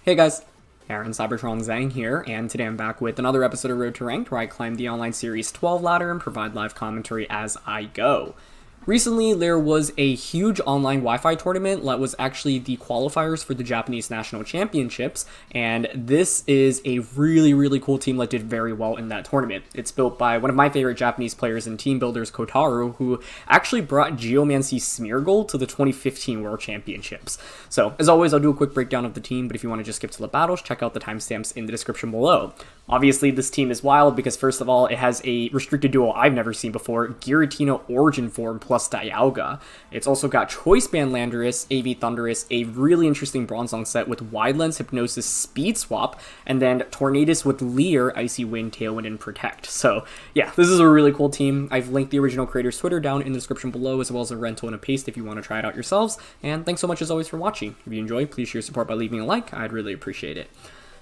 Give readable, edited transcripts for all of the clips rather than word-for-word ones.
Hey guys, Aaron Cybertron Zhang here, and today I'm back with another episode of Road to Ranked, where I climb the online series 12 ladder and provide live commentary as I go. Recently, there was a huge online Wi-Fi tournament that was actually the qualifiers for the Japanese National Championships, and this is a really cool team that did very well in that tournament. It's built by one of my favorite Japanese players and team builders, Koutaro, who actually brought Geomancy Smeargle to the 2015 World Championships. So, as always, I'll do a quick breakdown of the team, but if you want to just skip to the battles, check out the timestamps in the description below. Obviously, this team is wild because, first of all, it has a restricted duo I've never seen before, Giratina Origin Forme plus Dialga. It's also got Choice Band Landorus, Yveltal, a really interesting Bronzong set with Wide Lens Hypnosis Speed Swap, and then Tornadus with Leer, Icy Wind, Tailwind, and Protect. So, yeah, this is a really cool team. I've linked the original creator's Twitter down in the description below, as well as a rental and a paste if you want to try it out yourselves. And thanks so much, as always, for watching. If you enjoyed, please show your support by leaving a like. I'd really appreciate it.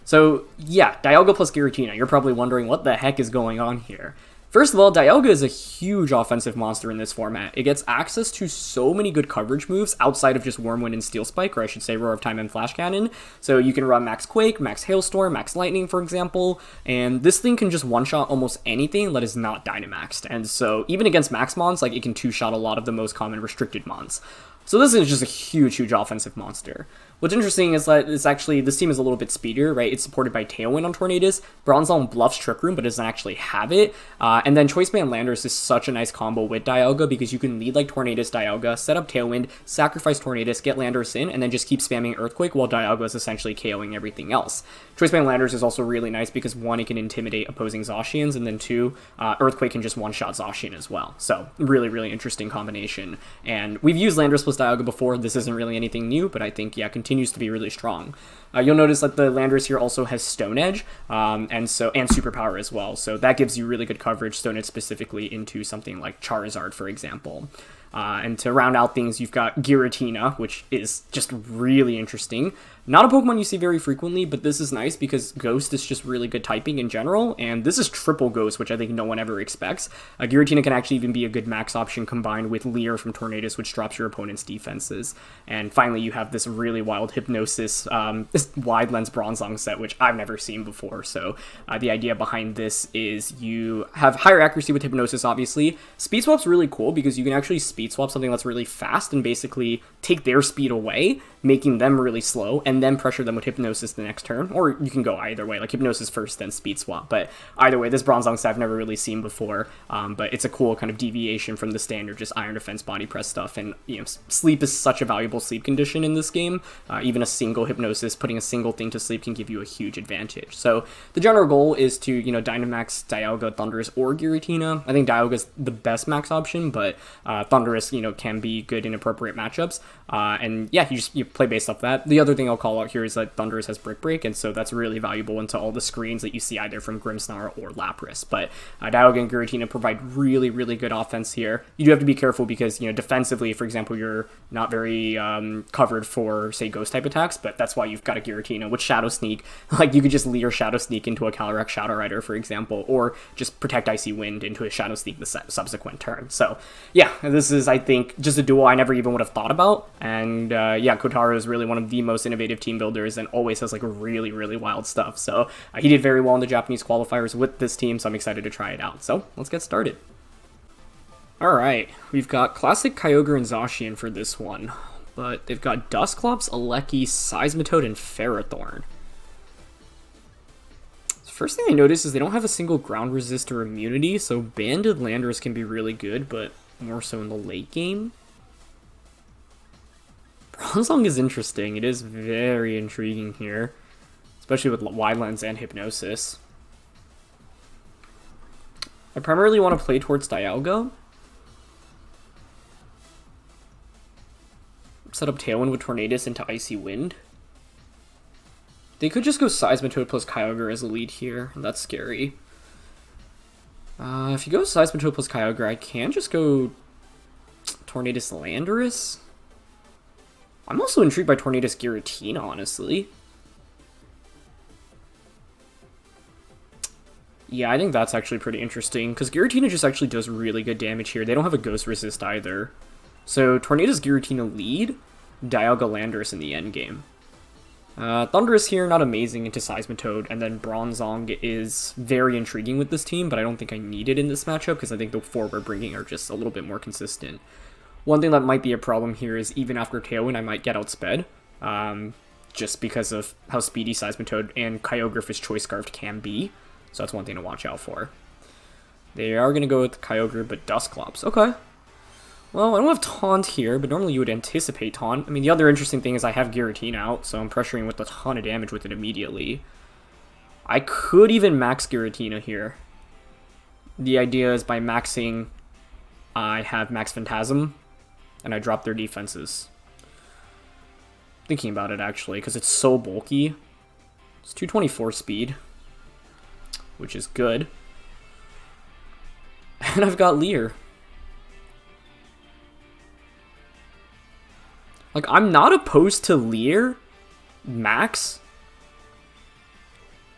So, yeah, Dialga plus Giratina. You're probably wondering what the heck is going on here. First of all, Dialga is a huge offensive monster in this format. It gets access to so many good coverage moves outside of just Wormwind and Steel Spike, or I should say Roar of Time and Flash Cannon. So you can run Max Quake, Max Hailstorm, Max Lightning, for example, and this thing can just one-shot almost anything that is not Dynamaxed. And so even against Max Mons, like, it can two-shot a lot of the most common restricted Mons. So this is just a huge offensive monster. What's interesting is that this team is a little bit speedier, right? It's supported by Tailwind on Tornadus. Bronzong bluffs Trick Room, but doesn't actually have it. And then Choice Band Landorus is such a nice combo with Dialga because you can lead like Tornadus, Dialga, set up Tailwind, sacrifice Tornadus, get Landorus in, and then just keep spamming Earthquake while Dialga is essentially KOing everything else. Choice Band Landorus is also really nice because one, it can intimidate opposing Zacians, and then two, Earthquake can just one-shot Zacian as well. So really interesting combination. And we've used Landorus plus Dialga before. This isn't really anything new, but I think, yeah, continues to be really strong. You'll notice that the Landorus here also has Stone Edge, and Superpower as well, so that gives you really good coverage, Stone Edge specifically, into something like Charizard, for example. And to round out things, you've got Giratina, which is just really interesting. Not a Pokemon you see very frequently, but this is nice because Ghost is just really good typing in general, and this is triple Ghost, which I think no one ever expects. Giratina can actually even be a good max option combined with Leer from Tornadus, which drops your opponent's defenses. And finally, you have this really wild Hypnosis, this Wide Lens Bronzong set, which I've never seen before. So the idea behind this is you have higher accuracy with Hypnosis, obviously. Speed Swap's really cool because you can actually speed swap something that's really fast and basically take their speed away, making them really slow, and then pressure them with Hypnosis the next turn. Or you can go either way, like Hypnosis first, then Speed Swap. But either way, this Bronzong set I've never really seen before, but it's a cool kind of deviation from the standard just Iron Defense Body Press stuff. And, you know, sleep is such a valuable sleep condition in this game. Even a single Hypnosis, putting a single thing to sleep can give you a huge advantage. So the general goal is to, you know, Dynamax, Dialga, Thundurus, or Giratina. I think Dialga's the best max option, but Thundurus, you know, can be good in appropriate matchups. And yeah, you play based off that. The other thing I'll call out here is that Thundurus has Brick Break, and so that's really valuable into all the screens that you see either from Grimmsnarl or Lapras. But Dialga and Giratina provide really good offense here. You do have to be careful because, you know, defensively, for example, you're not very covered for, say, Ghost type attacks, but that's why you've got a Giratina with Shadow Sneak. Like, you could just Leer Shadow Sneak into a Calyrex Shadow Rider, for example, or just protect Icy Wind into a Shadow Sneak the subsequent turn. So yeah, this is, I think, just a duo I never even would have thought about. And yeah, Koutaro is really one of the most innovative team builders and always has like really wild stuff. So he did very well in the Japanese qualifiers with this team, so I'm excited to try it out. So let's get started. Alright, we've got Classic Kyogre and Zacian for this one, but they've got Dusclops, Gieleki, Seismitoad, and Ferrothorn. First thing I noticed is they don't have a single ground resist or immunity, so Banded Landorus can be really good, but more so in the late game. Bronzong is interesting. It is very intriguing here, especially with Wide Lens and Hypnosis. I primarily want to play towards Dialga. Set up Tailwind with Tornadus into Icy Wind. They could just go Seismitoad plus Kyogre as a lead here, and that's scary. If you go Seismitoad plus Kyogre, I can just go Tornadus Landorus. I'm also intrigued by Tornadus Giratina, honestly. Yeah, I think that's actually pretty interesting, because Giratina just actually does really good damage here. They don't have a Ghost Resist either. So Tornadus Giratina lead, Dialga Landorus in the end game. Thundurus here, not amazing into Seismitoad, and then Bronzong is very intriguing with this team, but I don't think I need it in this matchup because I think the 4 we're bringing are just a little bit more consistent. One thing that might be a problem here is even after Tailwind, I might get outsped, just because of how speedy Seismitoad and Kyogre Choice Scarfed can be, so that's one thing to watch out for. They are going to go with Kyogre, but Dusclops. Okay. Well, I don't have Taunt here, but normally you would anticipate Taunt. I mean, the other interesting thing is I have Giratina out, so I'm pressuring with a ton of damage with it immediately. I could even max Giratina here. The idea is by maxing, I have Max Phantasm, and I drop their defenses. Thinking about it, actually, because it's so bulky. It's 224 speed, which is good. And I've got Leer. Like, I'm not opposed to Leer max,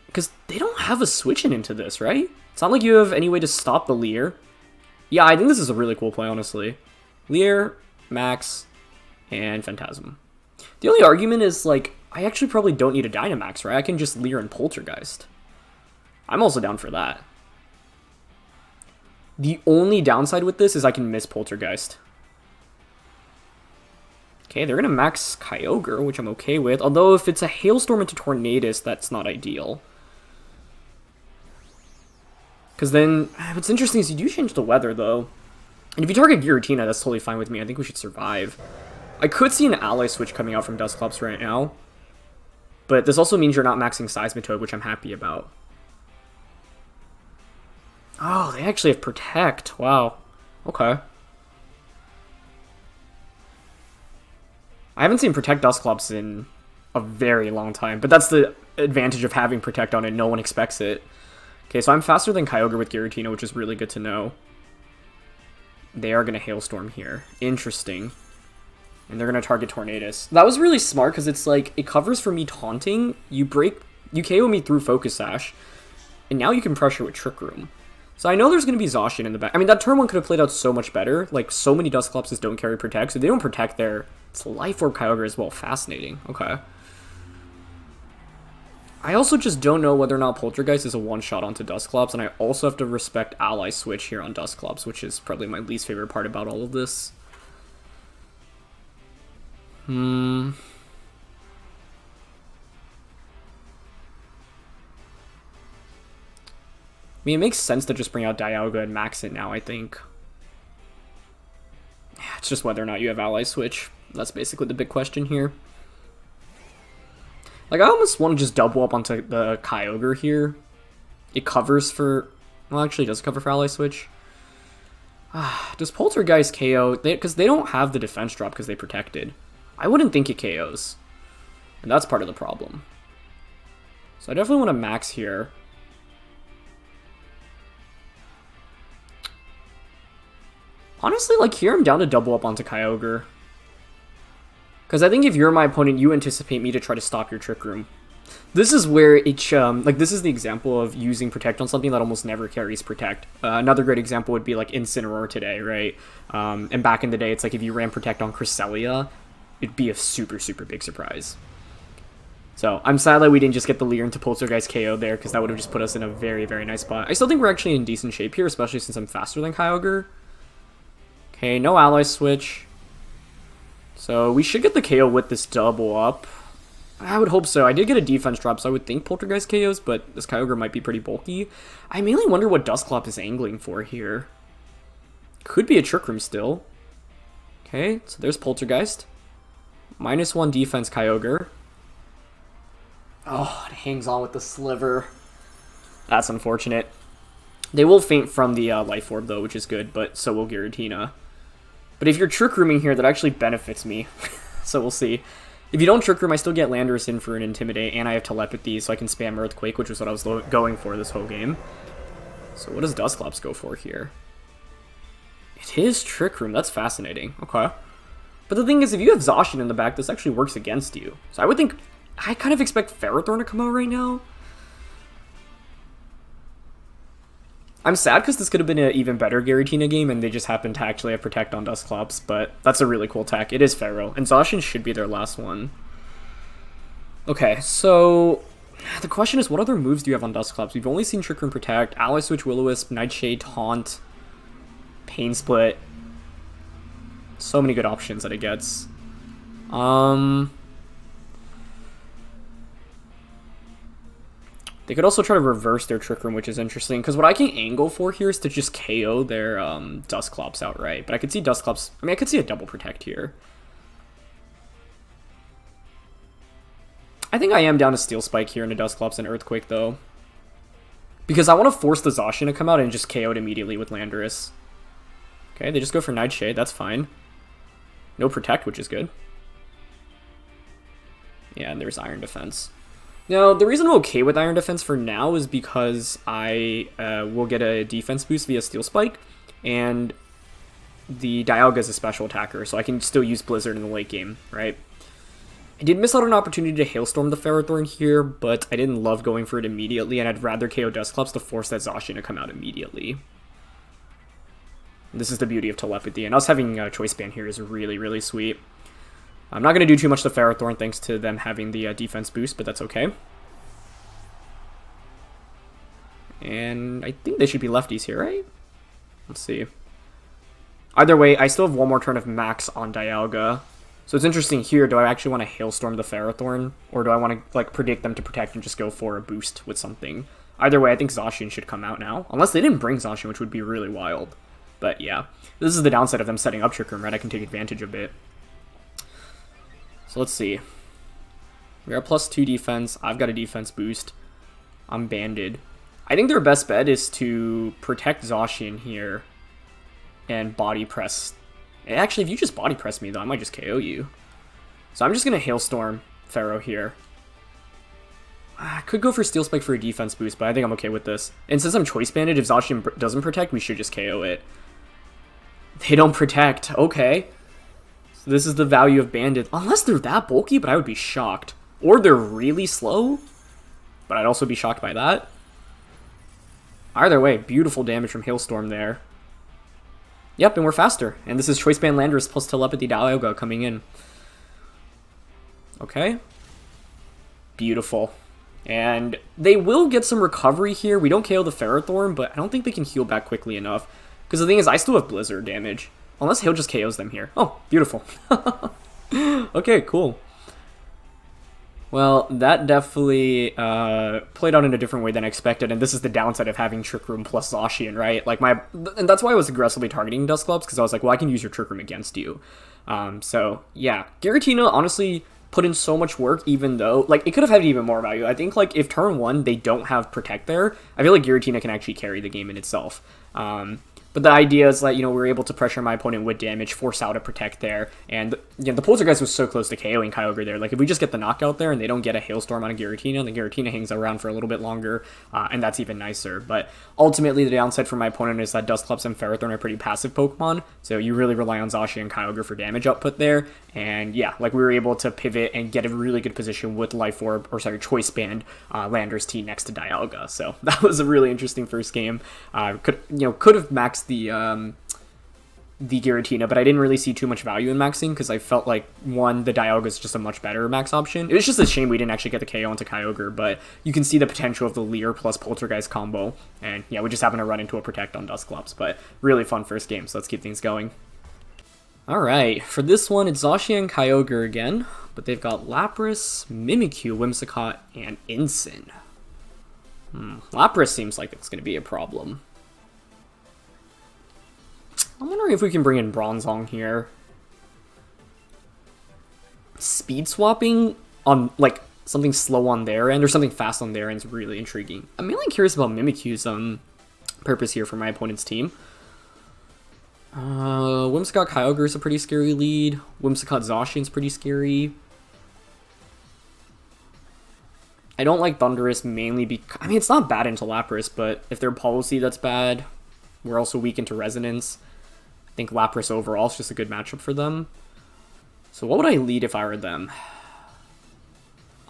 because they don't have a switch-in into this, right? It's not like you have any way to stop the Leer. Yeah, I think this is a really cool play, honestly. Leer, max, and Phantasm. The only argument is, like, I actually probably don't need a Dynamax, right? I can just Leer and Poltergeist. I'm also down for that. The only downside with this is I can miss Poltergeist. Okay, they're going to max Kyogre, which I'm okay with. Although if it's a Hailstorm into Tornadus, that's not ideal. Because then, what's interesting is you do change the weather, though. And if you target Giratina, that's totally fine with me. I think we should survive. I could see an ally switch coming out from Dusclops right now. But this also means you're not maxing Seismitoad, which I'm happy about. Oh, they actually have Protect. Wow. Okay. I haven't seen Protect Dusclops in a very long time, but that's the advantage of having Protect on it. No one expects it. Okay, so I'm faster than Kyogre with Giratina, which is really good to know. They are going to Hailstorm here. Interesting. And they're going to target Tornadus. That was really smart because it's like, it covers for me taunting, you KO me through Focus Sash, and now you can pressure with Trick Room. So I know there's going to be Zacian in the back. I mean, that turn 1 could have played out so much better. Like, so many Dusclopses don't carry Protect, so they don't Protect there. It's Life Orb Kyogre as well. Fascinating. Okay. I also just don't know whether or not Poltergeist is a one-shot onto Dusclops, and I also have to respect Ally Switch here on Dusclops, which is probably my least favorite part about all of this. I mean, it makes sense to just bring out Dialga and max it now, I think. Yeah, it's just whether or not you have Ally Switch. That's basically the big question here. Like, I almost want to just double up onto the Kyogre here. It covers for... Well, actually, it does cover for Ally Switch. Does Poltergeist KO? Because they don't have the defense drop because they protected. I wouldn't think it KOs. And that's part of the problem. So I definitely want to max here. Honestly, like, here I'm down to double up onto Kyogre. Because I think if you're my opponent, you anticipate me to try to stop your Trick Room. This is where it, like, this is the example of using Protect on something that almost never carries Protect. Another great example would be, like, Incineroar today, right? And back in the day, it's like if you ran Protect on Cresselia, it'd be a super, super big surprise. So, I'm sad that we didn't just get the Leer into Poltergeist KO there, because that would have just put us in a very, very nice spot. I still think we're actually in decent shape here, especially since I'm faster than Kyogre. Okay, no Ally Switch. So we should get the KO with this double up. I would hope so. I did get a defense drop, so I would think Poltergeist KOs, but this Kyogre might be pretty bulky. I mainly wonder what Dusclops is angling for here. Could be a Trick Room still. Okay, so there's Poltergeist. -1 defense Kyogre. Oh, it hangs on with the Sliver. That's unfortunate. They will faint from the Life Orb, though, which is good, but so will Giratina. But if you're Trick Rooming here, that actually benefits me. So we'll see. If you don't Trick Room, I still get Landorus in for an Intimidate, and I have Telepathy, so I can spam Earthquake, which is what I was going for this whole game. So what does Dusclops go for here? It is Trick Room. That's fascinating. Okay. But the thing is, if you have Zacian in the back, this actually works against you. So I would think... I kind of expect Ferrothorn to come out right now. I'm sad because this could have been an even better Giratina game, and they just happened to actually have Protect on Dusclops, but that's a really cool tech. It is Ferro, and Zacian should be their last one. Okay, so the question is, what other moves do you have on Dusclops? We've only seen Trick Room Protect, Ally Switch, Will-O-Wisp, Nightshade, Taunt, Pain Split. So many good options that it gets. They could also try to reverse their Trick Room, which is interesting, because what I can angle for here is to just KO their Dusclops outright. But I could see Dusclops... I mean, I could see a double Protect here. I think I am down to Steel Spike here into Dusclops and Earthquake, though. Because I want to force the Zacian to come out and just KO it immediately with Landorus. Okay, they just go for Nightshade, that's fine. No Protect, which is good. Yeah, and there's Iron Defense. Now, the reason I'm okay with Iron Defense for now is because I will get a defense boost via Steel Spike, and the Dialga is a special attacker, so I can still use Blizzard in the late game, right? I did miss out on an opportunity to Hailstorm the Ferrothorn here, but I didn't love going for it immediately, and I'd rather KO Dusclops to force that Zacian to come out immediately. This is the beauty of telepathy, and us having a Choice Band here is really, really sweet. I'm not going to do too much to Ferrothorn thanks to them having the defense boost, but that's okay. And I think they should be lefties here, right? Let's see. Either way, I still have one more turn of max on Dialga. So it's interesting here, do I actually want to Hailstorm the Ferrothorn? Or do I want to like predict them to protect and just go for a boost with something? Either way, I think Zacian should come out now. Unless they didn't bring Zacian, which would be really wild. But yeah, this is the downside of them setting up Trick Room, right? I can take advantage of it. So let's see. We are +2 defense. I've got a defense boost. I'm banded. I think their best bet is to protect Zacian here and body press. Actually, if you just body press me, though, I might just KO you. So I'm just going to Hailstorm Ferro here. I could go for Steel Spike for a defense boost, but I think I'm okay with this. And since I'm Choice Banded, if Zacian doesn't protect, we should just KO it. They don't protect. Okay. So this is the value of Banded. Unless they're that bulky, but I would be shocked. Or they're really slow, but I'd also be shocked by that. Either way, beautiful damage from Hailstorm there. Yep, and we're faster. And this is Choice Band Landorus plus Telepathy Dialga coming in. Okay. Beautiful. And they will get some recovery here. We don't KO the Ferrothorn, but I don't think they can heal back quickly enough. Because the thing is, I still have Blizzard damage. Unless Hail just KOs them here. Oh, beautiful. Okay, cool. Well, that definitely played out in a different way than I expected, and this is the downside of having Trick Room plus Zacian, right? Like and that's why I was aggressively targeting Dusclops, because I was like, well, I can use your Trick Room against you. So yeah, Giratina honestly put in so much work, even though like it could have had even more value. I think like if turn 1 they don't have Protect there, I feel like Giratina can actually carry the game in itself. But the idea is that, you know, we're able to pressure my opponent with damage, force out a Protect there, and, you know, the Poltergeist was so close to KOing Kyogre there. Like, if we just get the knockout there and they don't get a Hailstorm on a Giratina, then Giratina hangs around for a little bit longer, and that's even nicer. But ultimately, the downside for my opponent is that Dusclops and Ferrothorn are pretty passive Pokemon, so you really rely on Zacian and Kyogre for damage output there, and yeah, like, we were able to pivot and get a really good position with Life Orb, or sorry, Choice Band, Landorus-T next to Dialga, so that was a really interesting first game. Could have maxed the Giratina, but I didn't really see too much value in maxing because I felt like, one, the Dialga is just a much better max option. It was just a shame we didn't actually get the KO onto Kyogre, but you can see the potential of the Leer plus Poltergeist combo, and yeah, we just happen to run into a Protect on Dusclops, but really fun first game, so let's keep things going. Alright, for this one, it's Zacian Kyogre again, but they've got Lapras, Mimikyu, Whimsicott, and Incin. Lapras seems like it's going to be a problem. I'm wondering if we can bring in Bronzong here. Speed swapping on, like, something slow on their end or something fast on their end is really intriguing. I'm mainly curious about Mimikyu's purpose here for my opponent's team. Whimsicott Kyogre is a pretty scary lead. Whimsicott Zacian's pretty scary. I don't like Thundurus mainly because, I mean, it's not bad into Lapras, but if they're policy, that's bad. We're also weak into Resonance. I think Lapras overall is just a good matchup for them. So what would I lead if I were them?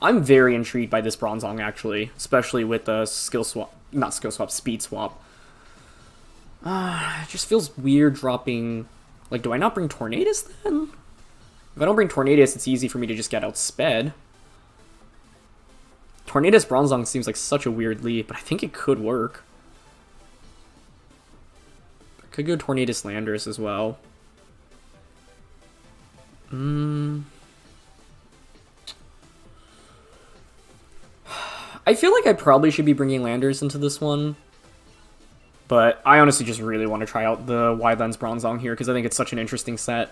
I'm very intrigued by this Bronzong, actually. Especially with the speed swap. It just feels weird dropping... Like, do I not bring Tornadus then? If I don't bring Tornadus, it's easy for me to just get outsped. Tornadus Bronzong seems like such a weird lead, but I think it could work. Could go Tornadus Landorus as well. I feel like I probably should be bringing Landorus into this one. But I honestly just really want to try out the Wide Lens Bronzong here because I think it's such an interesting set.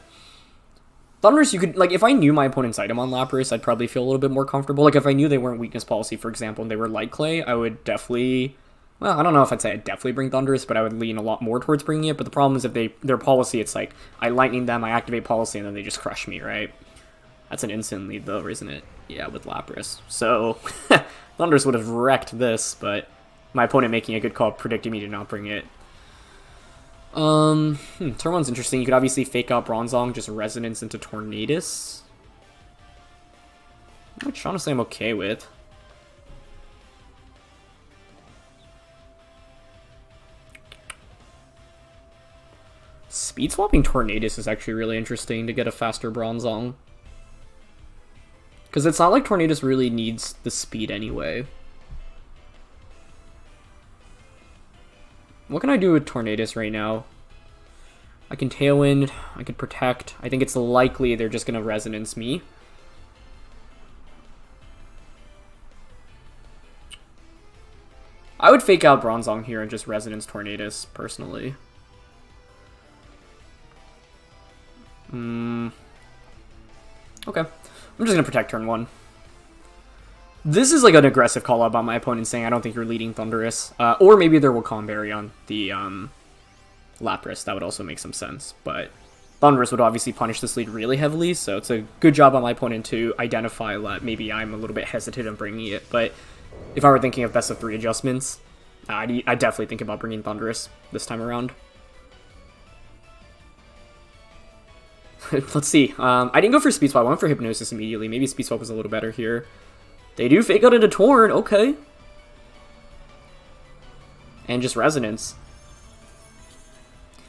Thundurus, you could, like, if I knew my opponent's item on Lapras, I'd probably feel a little bit more comfortable. Like, if I knew they weren't Weakness Policy, for example, and they were Light Clay, I would definitely, well, I don't know if I'd say I'd definitely bring Thundurus, but I would lean a lot more towards bringing it. But the problem is if their policy, it's like, I Lightning them, I activate policy, and then they just crush me, right? That's an instant lead, though, isn't it? Yeah, with Lapras. So, Thundurus would have wrecked this, but my opponent making a good call predicting me to not bring it. Turn 1's interesting. You could obviously fake out Bronzong, just Resonance into Tornadus. Which honestly I'm okay with. Speed swapping Tornadus is actually really interesting to get a faster Bronzong. Because it's not like Tornadus really needs the speed anyway. What can I do with Tornadus right now? I can Tailwind, I could Protect. I think it's likely they're just going to Resonance me. I would fake out Bronzong here and just Resonance Tornadus, personally. Okay. I'm just going to Protect turn 1. This is like an aggressive call out by my opponent saying I don't think you're leading Thundurus. Or maybe there will Berry on the Lapras. That would also make some sense. But Thundurus would obviously punish this lead really heavily, so it's a good job on my opponent to identify that maybe I'm a little bit hesitant on bringing it. But if I were thinking of best of 3 adjustments, I'd definitely think about bringing Thundurus this time around. Let's see. I didn't go for Speed Swap. I went for Hypnosis immediately. Maybe Speed Swap was a little better here. They do fake out into Torn. Okay. And just Resonance.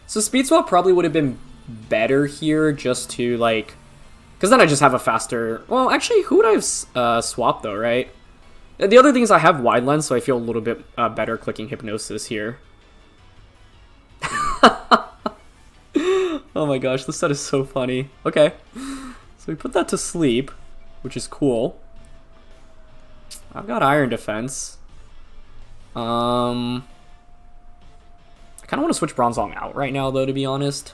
So Speed Swap probably would have been better here just to, like... Because then I just have a faster... Well, actually, who would I have swapped, though, right? The other thing is I have Wide Lens, so I feel a little bit better clicking Hypnosis here. Oh my gosh, this set is so funny. Okay. So we put that to sleep, which is cool. I've got Iron Defense. I kind of want to switch Bronzong out right now, though, to be honest.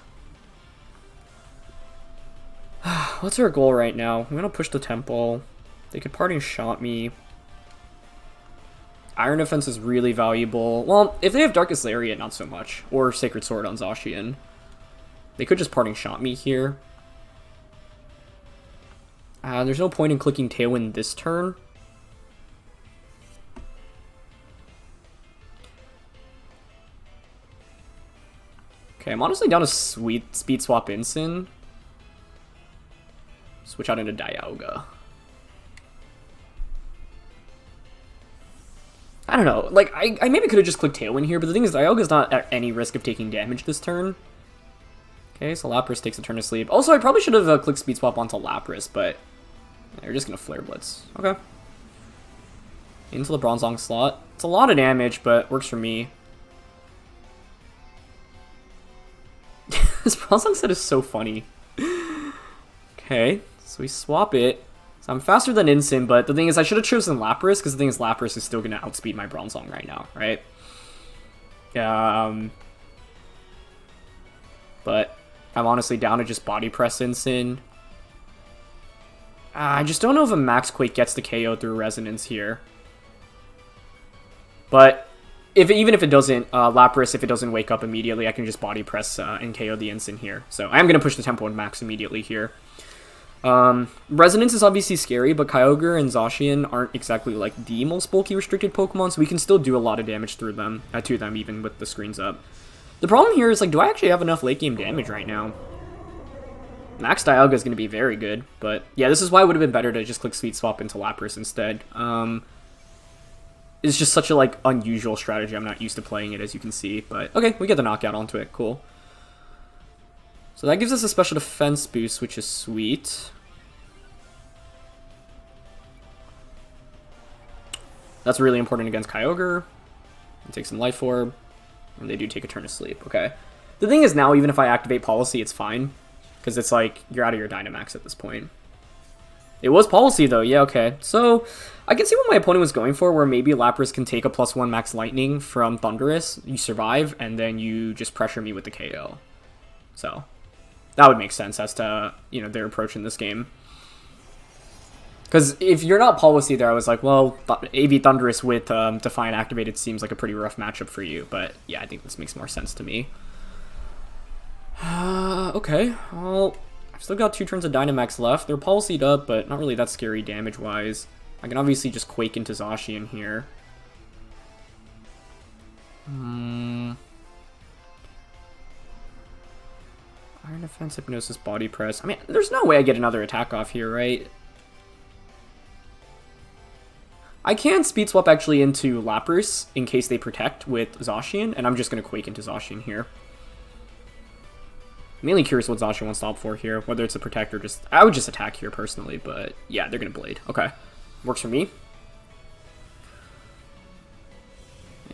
What's our goal right now? I'm going to push the Temple. They could parting shot me. Iron Defense is really valuable. Well, if they have Darkest Lariat, not so much. Or Sacred Sword on Zacian. They could just parting shot me here. There's no point in clicking Tailwind this turn. Okay, I'm honestly down to Speed Swap Incin. Switch out into Dialga. I don't know. Like, I maybe could have just clicked Tailwind here, but the thing is, Dialga's not at any risk of taking damage this turn. Okay, so Lapras takes a turn to sleep. Also, I probably should have clicked Speed Swap onto Lapras, but they're just going to Flare Blitz. Okay. Into the Bronzong slot. It's a lot of damage, but works for me. This Bronzong set is so funny. Okay, so we swap it. So I'm faster than Incin, but the thing is I should have chosen Lapras, because the thing is Lapras is still going to outspeed my Bronzong right now, right? But I'm honestly down to just Body Press Incin. I just don't know if a Max Quake gets the KO through Resonance here. But even if it doesn't, Lapras, if it doesn't wake up immediately, I can just Body Press and KO the Incin here. So I am going to push the Tempo and Max immediately here. Resonance is obviously scary, but Kyogre and Zacian aren't exactly like the most bulky restricted Pokemon, so we can still do a lot of damage through them, to them, even with the screens up. The problem here is, like, do I actually have enough late game damage right now? Max Dialga is going to be very good, but yeah, this is why it would have been better to just click Speed Swap into Lapras instead. It's just such a, like, unusual strategy. I'm not used to playing it, as you can see, but okay, we get the knockout onto it. Cool. So that gives us a special defense boost, which is sweet. That's really important against Kyogre. And take some Life Orb. And they do take a turn of sleep. Okay. The thing is now, even if I activate Policy, it's fine. Because it's like, you're out of your Dynamax at this point. It was Policy, though. Yeah, okay. So, I can see what my opponent was going for, where maybe Lapras can take a +1 Max Lightning from Thundurus, you survive, and then you just pressure me with the KO. So, that would make sense as to, you know, their approach in this game. Because if you're not Policy there, I was like, well, AV Thundurus with Defiant activated seems like a pretty rough matchup for you. But, yeah, I think this makes more sense to me. Okay, well, I've still got 2 turns of Dynamax left. They're Policy'd up, but not really that scary damage-wise. I can obviously just Quake into Zacian here. Iron Defense, Hypnosis, Body Press. I mean, there's no way I get another attack off here, right? I can Speed Swap actually into Lapras in case they protect with Zacian, and I'm just going to Quake into Zacian here. Mainly curious what Zacian wants to opt for here, whether it's a protect or just... I would just attack here personally, but yeah, they're going to Blade. Okay. Works for me.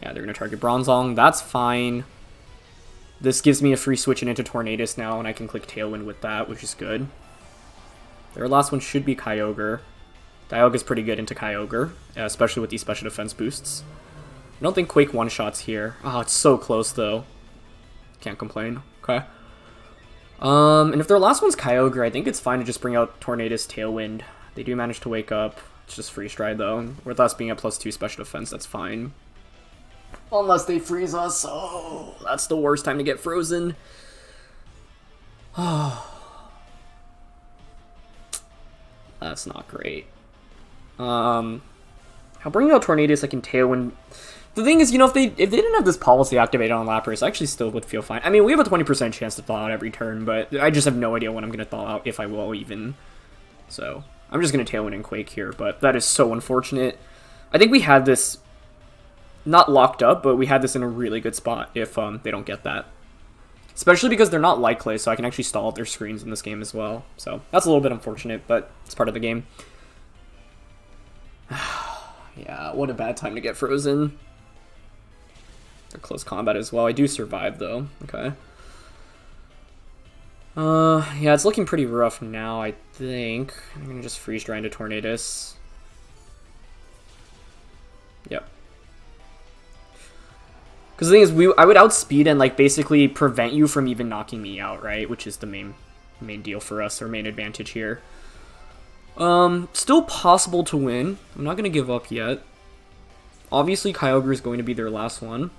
Yeah, they're going to target Bronzong. That's fine. This gives me a free switching into Tornadus now, and I can click Tailwind with that, which is good. Their last one should be Kyogre. Dialga's pretty good into Kyogre, especially with these special defense boosts. I don't think Quake one-shots here. Oh, it's so close, though. Can't complain. Okay. And if their last one's Kyogre, I think it's fine to just bring out Tornadus Tailwind. They do manage to wake up. It's just Freeze Stride, though. With us being at +2 special defense, that's fine. Unless they freeze us. Oh, that's the worst time to get frozen. Oh. That's not great. I'll bring out Tornadus, I can Tailwind. The thing is, you know, if they didn't have this Policy activated on Lapras, I actually still would feel fine. I mean, we have a 20% chance to thaw out every turn, but I just have no idea when I'm going to thaw out, if I will even. So, I'm just going to Tailwind and Quake here, but that is so unfortunate. I think we had this, not locked up, but we had this in a really good spot if they don't get that. Especially because they're not Light Clay, so I can actually stall out their screens in this game as well. So, that's a little bit unfortunate, but it's part of the game. Yeah, what a bad time to get frozen. They're close combat as well. I do survive, though. Okay. Yeah, it's looking pretty rough now, I think. I'm gonna just Freeze Dry into Tornadus. Yep. Because the thing is, I would outspeed and, like, basically prevent you from even knocking me out, right? Which is the main deal for us, our main advantage here. Still possible to win. I'm not gonna give up yet. Obviously, Kyogre is going to be their last one.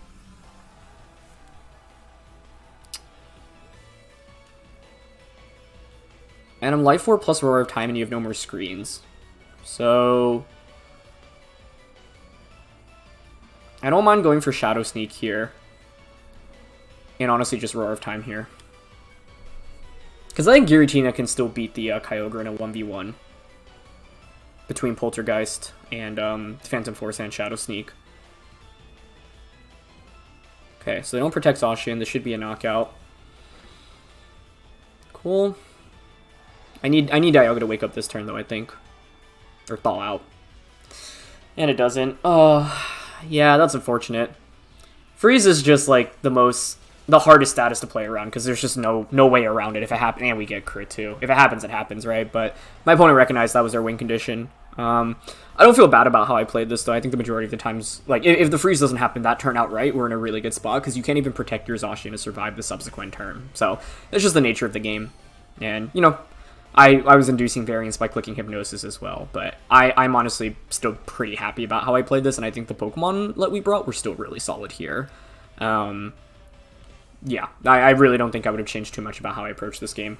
And I'm Life Orb plus Roar of Time, and you have no more screens. So I don't mind going for Shadow Sneak here. And honestly, just Roar of Time here. Because I think Giratina can still beat the Kyogre in a 1v1. Between Poltergeist and Phantom Force and Shadow Sneak. Okay, so they don't protect Zacian. This should be a knockout. Cool. I need Dialga to wake up this turn, though, I think. Or thaw out. And it doesn't. Oh, yeah, that's unfortunate. Freeze is just, like, the hardest status to play around, because there's just no way around it. If it happens, and we get crit, too. If it happens, it happens, right? But my opponent recognized that was their win condition. I don't feel bad about how I played this, though. I think the majority of the times, like, if the freeze doesn't happen that turn outright, we're in a really good spot, because you can't even protect your Zacian to survive the subsequent turn. So, it's just the nature of the game. And, you know, I was inducing variance by clicking Hypnosis as well, but I'm honestly still pretty happy about how I played this, and I think the Pokemon that we brought were still really solid here. Yeah, I really don't think I would have changed too much about how I approached this game.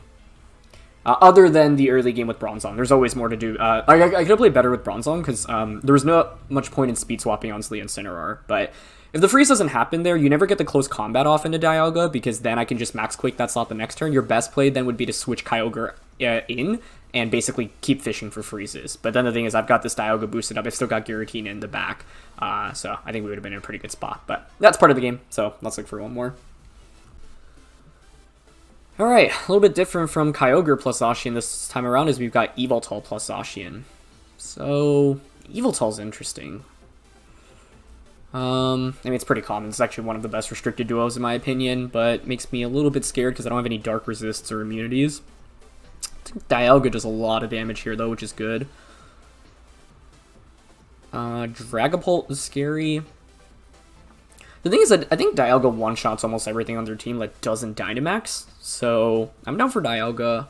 Other than the early game with Bronzong, there's always more to do. I could have played better with Bronzong, because there was not much point in speed swapping on Leer Incineroar, but if the freeze doesn't happen there, you never get the close combat off into Dialga, because then I can just Max Quake that slot the next turn. Your best play then would be to switch Kyogre in, and basically keep fishing for freezes. But then the thing is, I've got this Dialga boosted up, I've still got Giratina in the back, so I think we would have been in a pretty good spot, but that's part of the game, so let's look for one more. Alright, a little bit different from Kyogre plus Zacian this time around is we've got Yveltal plus Zacian. So, Yveltal's interesting. I mean, it's pretty common. It's actually one of the best restricted duos in my opinion, but makes me a little bit scared because I don't have any dark resists or immunities. I think Dialga does a lot of damage here, though, which is good. Dragapult is scary. The thing is that I think Dialga one-shots almost everything on their team that doesn't Dynamax, so I'm down for Dialga.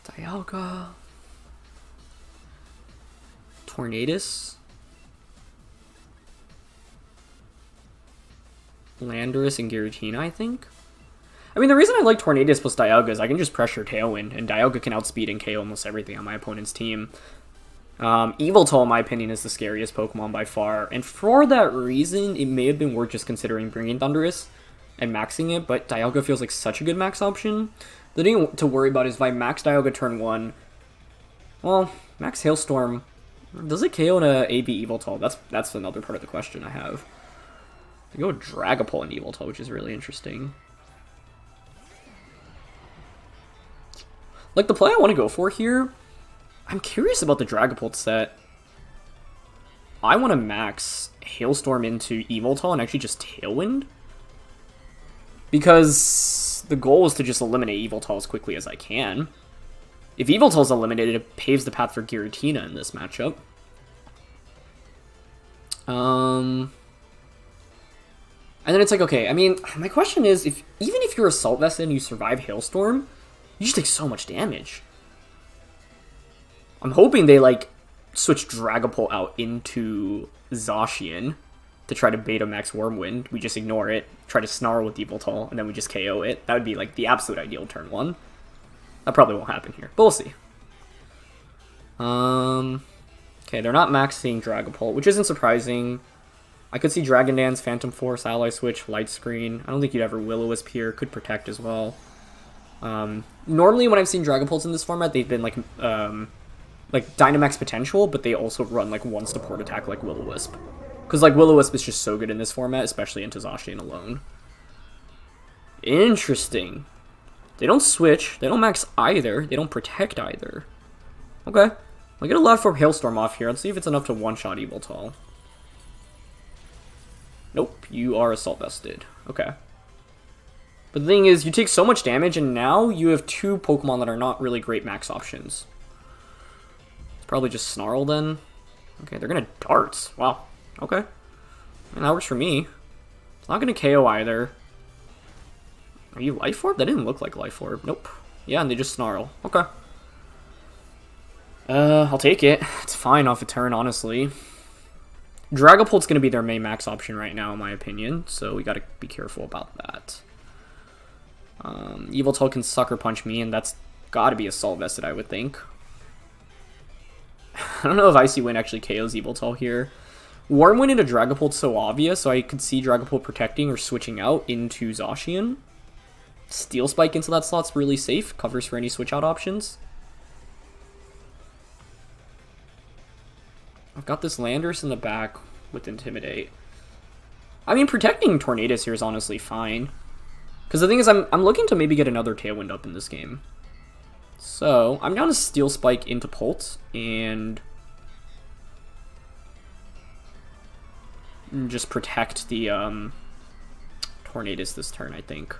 Dialga. Tornadus. Landorus and Giratina, I think. I mean, the reason I like Tornadus plus Dialga is I can just pressure Tailwind, and Dialga can outspeed and KO almost everything on my opponent's team. Yveltal, in my opinion, is the scariest Pokemon by far, and for that reason, it may have been worth just considering bringing Thundurus and maxing it, but Dialga feels like such a good max option. The thing to worry about is if I max Dialga turn 1, well, max Hailstorm, does it KO in a AB Yveltal? That's another part of the question I have. I go with Dragapult and Yveltal, which is really interesting. Like, the play I want to go for here, I'm curious about the Dragapult set. I want to max Hailstorm into Yveltal and actually just Tailwind. Because the goal is to just eliminate Yveltal as quickly as I can. If Yveltal's eliminated, it paves the path for Giratina in this matchup. And then it's like, okay, I mean, my question is, even if you're Assault Vest and you survive Hailstorm, you just take so much damage. I'm hoping they, like, switch Dragapult out into Zacian to try to beta max Wormwind. We just ignore it, try to Snarl with Yveltal, and then we just KO it. That would be, like, the absolute ideal turn 1. That probably won't happen here, but we'll see. Okay, they're not maxing Dragapult, which isn't surprising. I could see Dragon Dance, Phantom Force, Ally Switch, Light Screen. I don't think you'd ever Will-O-Wisp here. Could Protect as well. Normally when I've seen Dragapults in this format, they've been like Dynamax potential, but they also run like one support attack like Will-O-Wisp. Because like Will-O-Wisp is just so good in this format, especially into Zacian alone. Interesting. They don't switch, they don't max either, they don't protect either. Okay. I'll get a Loud Form Hailstorm off here. Let's see if it's enough to one-shot Yveltal. Nope, you are Assault Vested. Okay. But the thing is, you take so much damage, and now you have two Pokemon that are not really great max options. It's probably just Snarl, then. Okay, they're gonna Darts. Wow. Okay. And that works for me. It's not gonna KO either. Are you Life Orb? That didn't look like Life Orb. Nope. Yeah, and they just Snarl. Okay. I'll take it. It's fine off a turn, honestly. Dragapult's gonna be their main max option right now, in my opinion, so we gotta be careful about that. Yveltal can Sucker Punch me, and that's gotta be Assault Vested, I would think. I don't know if Icy Wind actually KOs Yveltal here. Wormwind into Dragapult's so obvious, so I could see Dragapult protecting or switching out into Zacian. Steel Spike into that slot's really safe, covers for any switch out options. I've got this Landorus in the back with Intimidate. I mean, protecting Tornadus here is honestly fine. Because the thing is, I'm looking to maybe get another Tailwind up in this game. So, I'm down to Steel Spike into Pult, and just protect the Tornadus this turn, I think.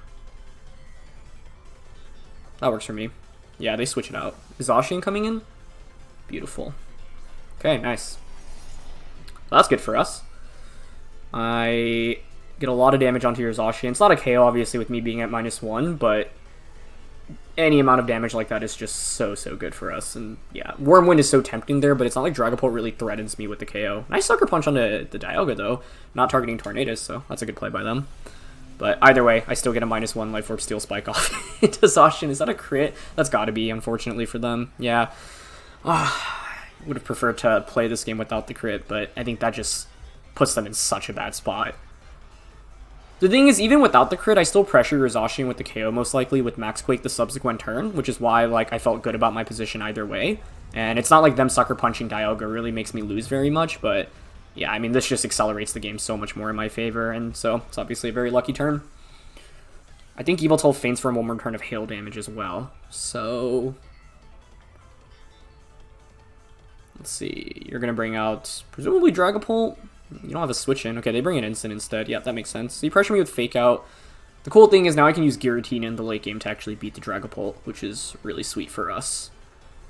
That works for me. Yeah, they switch it out. Is Zacian coming in? Beautiful. Okay, nice. Well, that's good for us. I get a lot of damage onto your Zacian. It's not a KO, obviously, with me being at -1, but any amount of damage like that is just so good for us. And yeah, Wormwind is so tempting there, but it's not like Dragapult really threatens me with the KO. Nice Sucker Punch on the Dialga, though. Not targeting Tornadus, so that's a good play by them. But either way, I still get a -1 Life Orb Steel Spike off into Zacian. Is that a crit? That's gotta be, unfortunately, for them. Yeah. Would have preferred to play this game without the crit, but I think that just puts them in such a bad spot. The thing is, even without the crit, I still pressure your Zacian with the KO, most likely, with Max Quake the subsequent turn, which is why like I felt good about my position either way. And it's not like them Sucker Punching Dialga really makes me lose very much, but yeah, I mean, this just accelerates the game so much more in my favor, and so it's obviously a very lucky turn. I think Yveltal feints for one more turn of hail damage as well, so Let's see. You're going to bring out, presumably, Dragapult. You don't have a switch in. Okay, they bring an Instant instead. Yeah, that makes sense. So you pressure me with Fake Out. The cool thing is now I can use Giratina in the late game to actually beat the Dragapult, which is really sweet for us.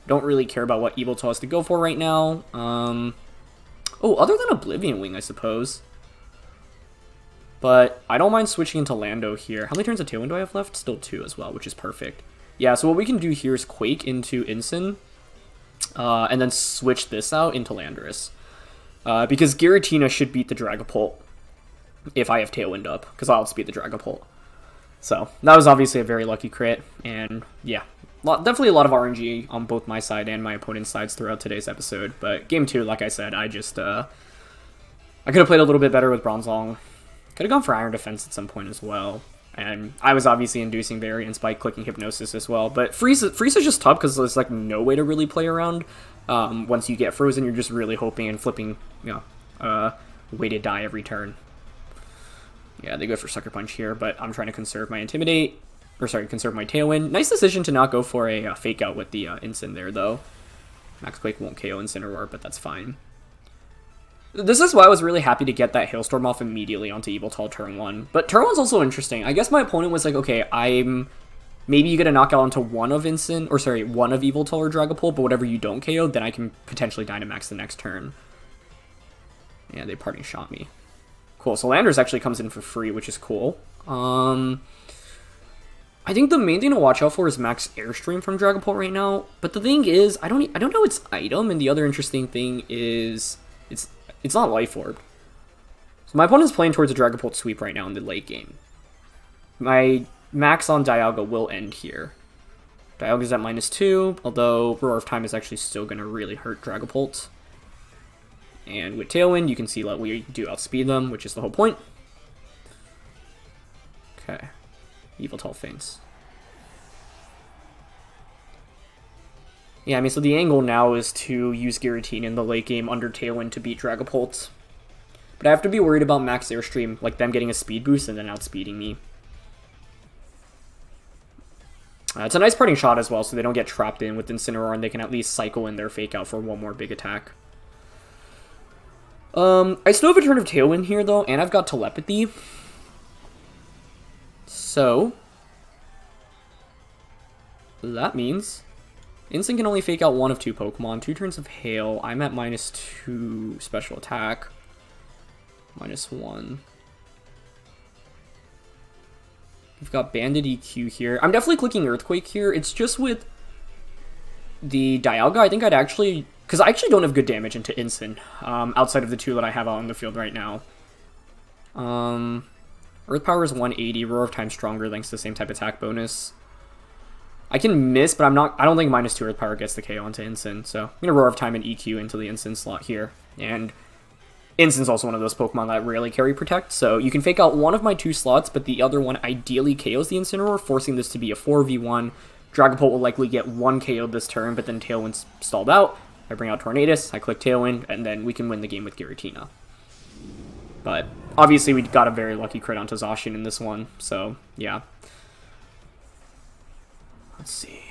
Don't really care about what Yveltal has to go for right now. Oh, other than Oblivion Wing, I suppose. But I don't mind switching into Lando here. How many turns of Tailwind do I have left? Still 2 as well, which is perfect. Yeah, so what we can do here is Quake into Incin, and then switch this out into Landorus. Because Giratina should beat the Dragapult if I have Tailwind up, because I'll outspeed the Dragapult. So, that was obviously a very lucky crit, and yeah, definitely a lot of RNG on both my side and my opponent's sides throughout today's episode, but Game 2, like I said, I just, I could have played a little bit better with Bronzong. Could have gone for Iron Defense at some point as well, and I was obviously inducing variance by clicking Hypnosis as well, but Freeze is just tough because there's like no way to really play around. Once you get frozen, you're just really hoping and flipping, you know, way to die every turn. Yeah, they go for Sucker Punch here, but I'm trying to conserve my Intimidate, or sorry, conserve my Tailwind. Nice decision to not go for a Fake Out with the Incin there, though. Max Quake won't KO Incineroar, but that's fine. This is why I was really happy to get that Hailstorm off immediately onto Yveltal turn 1. But turn 1's also interesting. I guess my opponent was like, okay, maybe you get a knockout onto one of Incin, or sorry, one of Yveltal or Dragapult, but whatever you don't KO, then I can potentially Dynamax the next turn. Yeah, they parting shot me. Cool, so Landorus actually comes in for free, which is cool. I think the main thing to watch out for is Max Airstream from Dragapult right now. But the thing is, I don't know its item, and the other interesting thing is it's not Life Orb. So my opponent's playing towards a Dragapult sweep right now in the late game. My max on Dialga will end here. Dialga's at -2, although Roar of Time is actually still going to really hurt Dragapult. And with Tailwind, you can see that we do outspeed them, which is the whole point. Okay. Yveltal faints. Yeah, I mean, so the angle now is to use Giratina in the late game under Tailwind to beat Dragapult. But I have to be worried about Max Airstream, like them getting a speed boost and then outspeeding me. It's a nice parting shot as well, so they don't get trapped in with Incineroar and they can at least cycle in their Fake Out for one more big attack. I still have a turn of Tailwind here, though, and I've got Telepathy. So, that means Incin can only Fake Out one of 2 Pokemon, 2 turns of Hail. I'm at -2 special attack, -1. We've got Banded EQ here. I'm definitely clicking Earthquake here. It's just with the Dialga, I think I'd actually... Because I actually don't have good damage into Incin, outside of the 2 that I have out on the field right now. Earth Power is 180, Roar of Time stronger thanks to the same type attack bonus. I can miss, but I don't think -2 Earth Power gets the KO onto Incin, so I'm going to Roar of Time and EQ into the Incin slot here. And Incin's also one of those Pokemon that rarely carry Protect, so you can Fake Out one of my 2 slots, but the other one ideally KOs the Incineroar, forcing this to be a 4v1. Dragapult will likely get 1 KO this turn, but then Tailwind's stalled out. I bring out Tornadus, I click Tailwind, and then we can win the game with Giratina. But obviously we got a very lucky crit onto Zacian in this one, so yeah. Let's see.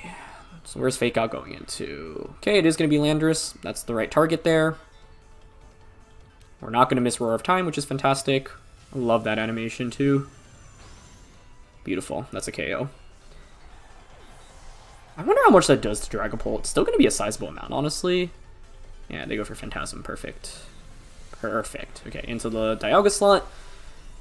So where's Fake Out going into? Okay, it is going to be Landorus. That's the right target there. We're not going to miss Roar of Time, which is fantastic. I love that animation too. Beautiful. That's a KO. I wonder how much that does to Dragapult. It's still going to be a sizable amount, honestly. Yeah, they go for Phantasm. Perfect. Perfect. Okay, into the Dialga slot.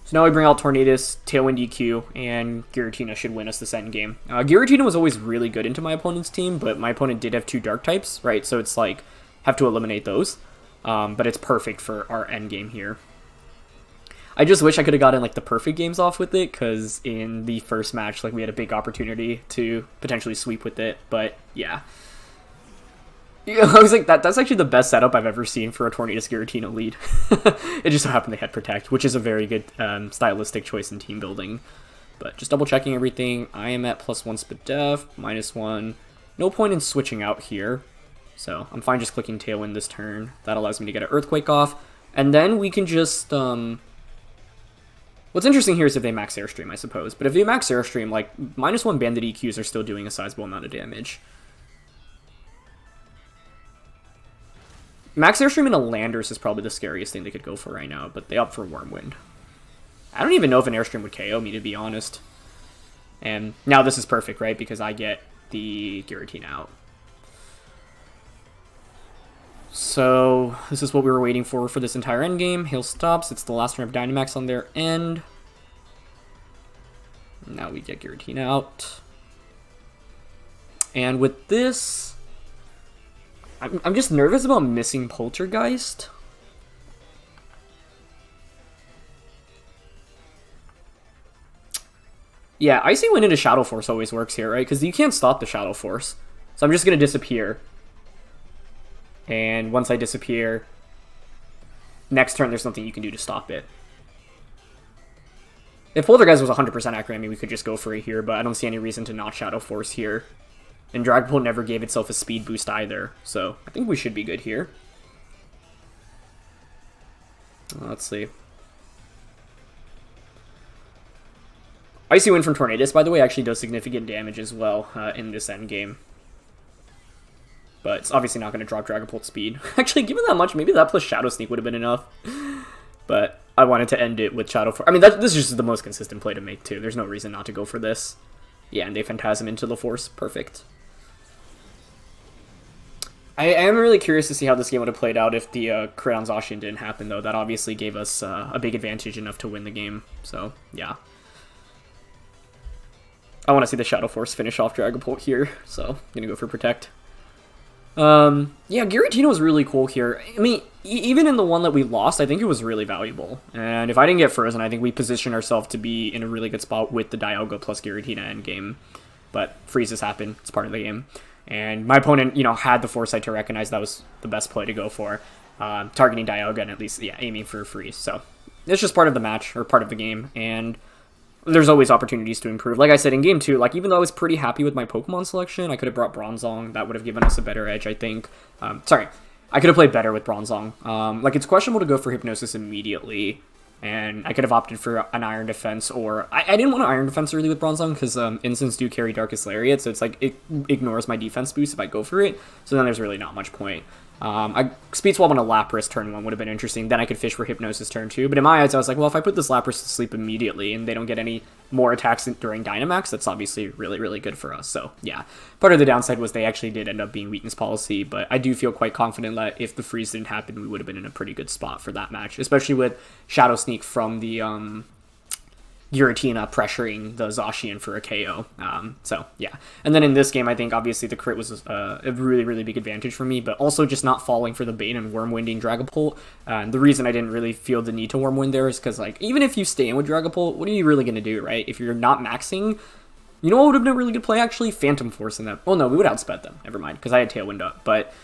So now we bring out Tornadus, Tailwind EQ, and Giratina should win us this end game. Giratina was always really good into my opponent's team, but my opponent did have 2 Dark types, right? So it's like, have to eliminate those. But it's perfect for our end game here. I just wish I could have gotten like the perfect games off with it, because in the first match, like we had a big opportunity to potentially sweep with it. But yeah, I was like, that's actually the best setup I've ever seen for a Tornadus Giratina lead. It just so happened they had Protect, which is a very good stylistic choice in team building. But just double checking everything, I am at +1 Spit Def, -1. No point in switching out here, so I'm fine just clicking Tailwind this turn. That allows me to get an Earthquake off, and then we can just what's interesting here is if they max Airstream, I suppose. But if they max Airstream, like, -1 Banded EQs are still doing a sizable amount of damage. Max Airstream and a Landorus is probably the scariest thing they could go for right now, but they opt for Wormwind. I don't even know if an Airstream would KO me, to be honest. And now this is perfect, right? Because I get the Giratina out. So this is what we were waiting for this entire endgame. Hail stops. It's the last turn of Dynamax on their end. Now we get Giratina out. And with this, I'm just nervous about missing Poltergeist. Yeah, Icy Wind into Shadow Force always works here, right? Because you can't stop the Shadow Force. So I'm just going to disappear. And once I disappear, next turn there's nothing you can do to stop it. If Poltergeist was 100% accurate, I mean, we could just go for it here, but I don't see any reason to not Shadow Force here. And Dragapult never gave itself a speed boost either, so I think we should be good here. Let's see. Icy Wind from Tornadus, by the way, actually does significant damage as well in this endgame. But it's obviously not going to drop Dragapult speed. Actually, given that much, maybe that plus Shadow Sneak would have been enough. But I wanted to end it with Shadow Force. I mean, this is just the most consistent play to make, too. There's no reason not to go for this. Yeah, and they Phantasm into the Force. Perfect. I am really curious to see how this game would have played out if the crit on Zacian didn't happen, though. That obviously gave us a big advantage enough to win the game. So, yeah. I want to see the Shadow Force finish off Dragapult here, so I'm going to go for Protect. Yeah, Giratina was really cool here. I mean, even in the one that we lost, I think it was really valuable. And if I didn't get frozen, I think we positioned ourselves to be in a really good spot with the Dialga plus Giratina endgame. But freezes happen. It's part of the game. And my opponent, you know, had the foresight to recognize that was the best play to go for. Targeting Dialga and at least, yeah, aiming for a freeze. So it's just part of the match, or part of the game. And there's always opportunities to improve. Like I said, in Game 2, like, even though I was pretty happy with my Pokemon selection, I could have brought Bronzong. That would have given us a better edge, I think. Sorry, I could have played better with Bronzong. Like, it's questionable to go for Hypnosis immediately, and I could have opted for an Iron Defense, or I didn't want an Iron Defense really with Bronzong, because Instants do carry Darkest Lariat, so it's like, it ignores my defense boost if I go for it, so then there's really not much point. I Speed Swap on a Lapras turn 1 would have been interesting. Then I could fish for Hypnosis turn 2. But in my eyes, I was like, well, if I put this Lapras to sleep immediately and they don't get any more attacks during Dynamax, that's obviously really, really good for us. So, yeah. Part of the downside was they actually did end up being weakness policy. But I do feel quite confident that if the freeze didn't happen, we would have been in a pretty good spot for that match. Especially with Shadow Sneak from the Giratina pressuring the Zacian for a KO. So, yeah. And then in this game, I think obviously the crit was a really, really big advantage for me, but also just not falling for the bait and Wormwinding Dragapult. The reason I didn't really feel the need to Wormwind there is because, like, even if you stay in with Dragapult, what are you really going to do, right? If you're not maxing, you know what would have been a really good play, actually? Phantom Force in that. Oh, no, we would outsped them. Never mind, because I had Tailwind up. But,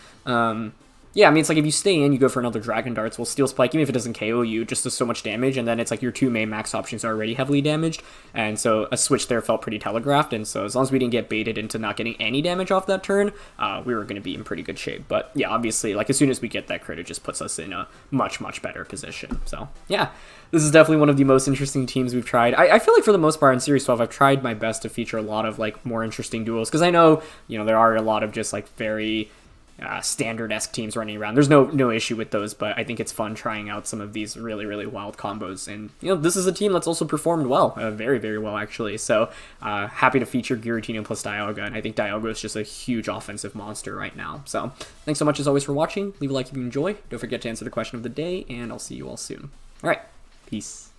yeah, I mean, it's like if you stay in, you go for another Dragon Darts. Well, Steel Spike, even if it doesn't KO you, just does so much damage, and then it's like your two main max options are already heavily damaged, and so a switch there felt pretty telegraphed, and so as long as we didn't get baited into not getting any damage off that turn, we were going to be in pretty good shape. But yeah, obviously, like, as soon as we get that crit, it just puts us in a much, much better position. So yeah, this is definitely one of the most interesting teams we've tried. I feel like for the most part in Series 12, I've tried my best to feature a lot of, like, more interesting duels, because I know, you know, there are a lot of just, like, very standard-esque teams running around. There's no issue with those, but I think it's fun trying out some of these really, really wild combos. And, you know, this is a team that's also performed well, very, very well, actually. So, happy to feature Giratina plus Dialga, and I think Dialga is just a huge offensive monster right now. So, thanks so much, as always, for watching. Leave a like if you enjoy. Don't forget to answer the question of the day, and I'll see you all soon. All right, peace.